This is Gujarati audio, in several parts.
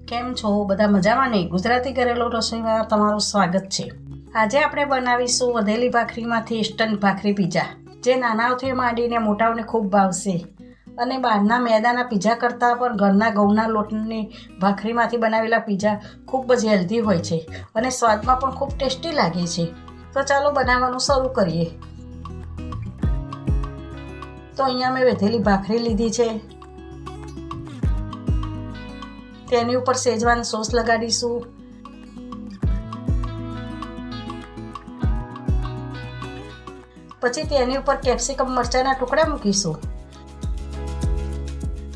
કેમ છો બધા મજામાં ને? ગુજરાતી ઘરેલું રસોઈમાં તમારું સ્વાગત છે। આજે આપણે બનાવીશું વધેલી ભાખરીમાંથી ઇન્સ્ટન્ટ ભાખરી પીઝા, જે નાનાઓથી માંડીને મોટાઓને ખૂબ ભાવશે અને બહારના મેદાના પીઝા કરતાં પણ ઘરના ઘઉંના લોટની ભાખરીમાંથી બનાવેલા પીઝા ખૂબ જ હેલ્ધી હોય છે અને સ્વાદમાં પણ ખૂબ ટેસ્ટી લાગે છે। તો ચાલો બનાવવાનું શરૂ કરીએ। તો અહીંયા મેં વધેલી ભાખરી લીધી છે, તેની ઉપર શેજવાન સોસ લગાડીશું। પછી તેની ઉપર કેપ્સિકમ મરચાંના ટુકડા મૂકીશું।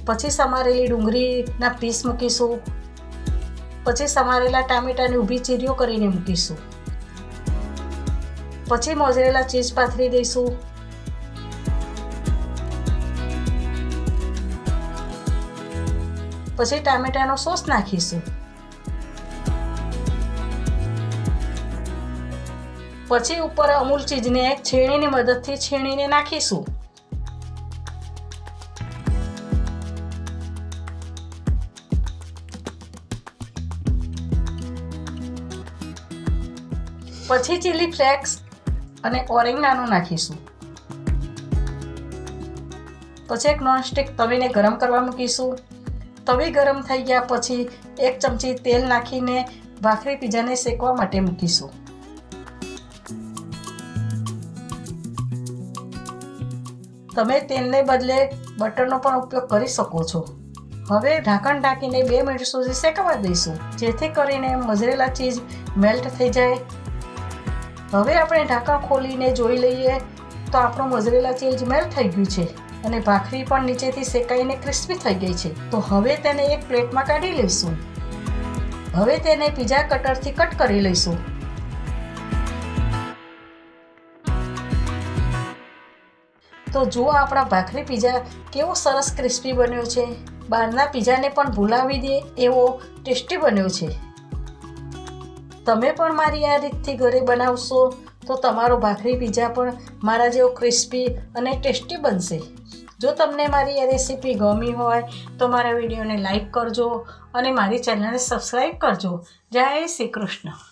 પછી સમારેલી ડુંગળીના પીસ મૂકીશું। પછી સમારેલા ટામેટાની ઊભી ચીરીઓ કરીને મૂકીશું। પછી મોઝરેલા ચીઝ પાથરી દઈશું। પછી ટામેટાનો સોસ નાખીશું। પછી ઉપર અમૂલ ચીઝને એક છીણીની મદદથી છીણીને નાખીશું। પછી ચીલી ફ્લેક્સ અને ઓરેગાનો નાખીશું। પછી એક નોનસ્ટિક તવીને ગરમ કરવા મૂકીશું। તવી ગરમ થઈ ગયા પછી 1 ચમચી તેલ નાખીને ભાખરી પીઝાને શેકવા માટે મૂકીશું। તમે તેલને બદલે બટરનો પણ ઉપયોગ કરી શકો છો। હવે ઢાંકણ ઢાંકીને 2 મિનિટ સુધી શેકવા દઈશું, જેથી કરીને મોઝરેલા ચીઝ મેલ્ટ થઈ જાય। હવે આપણે ઢાંકણ ખોલીને જોઈ લઈએ તો આપણું મોઝરેલા ચીઝ મેલ્ટ થઈ ગયું છે અને ભાખરી પણ નીચેથી શેકાઈને ક્રિસ્પી થઈ ગઈ છે। તો હવે તેને એક પ્લેટમાં કાઢી લઈશું। હવે તેને પીઝા કટરથી કટ કરી લઈશું। તો જુઓ આપણા ભાખરી પીઝા કેવો સરસ ક્રિસ્પી બન્યો છે, બહારના પીઝાને પણ ભૂલાવી દે એવો ટેસ્ટી બન્યો છે। તમે પણ મારી આ રીતથી ઘરે બનાવશો તો તમારો ભાખરી પીઝા પણ મારા જેવો ક્રિસ્પી અને ટેસ્ટી બનશે। જો તમને મારી આ રેસીપી ગમી હોય તો મારા વિડીયોને લાઈક કરજો અને મારી ચેનલને સબસ્ક્રાઈબ કરજો। જય શ્રી કૃષ્ણ।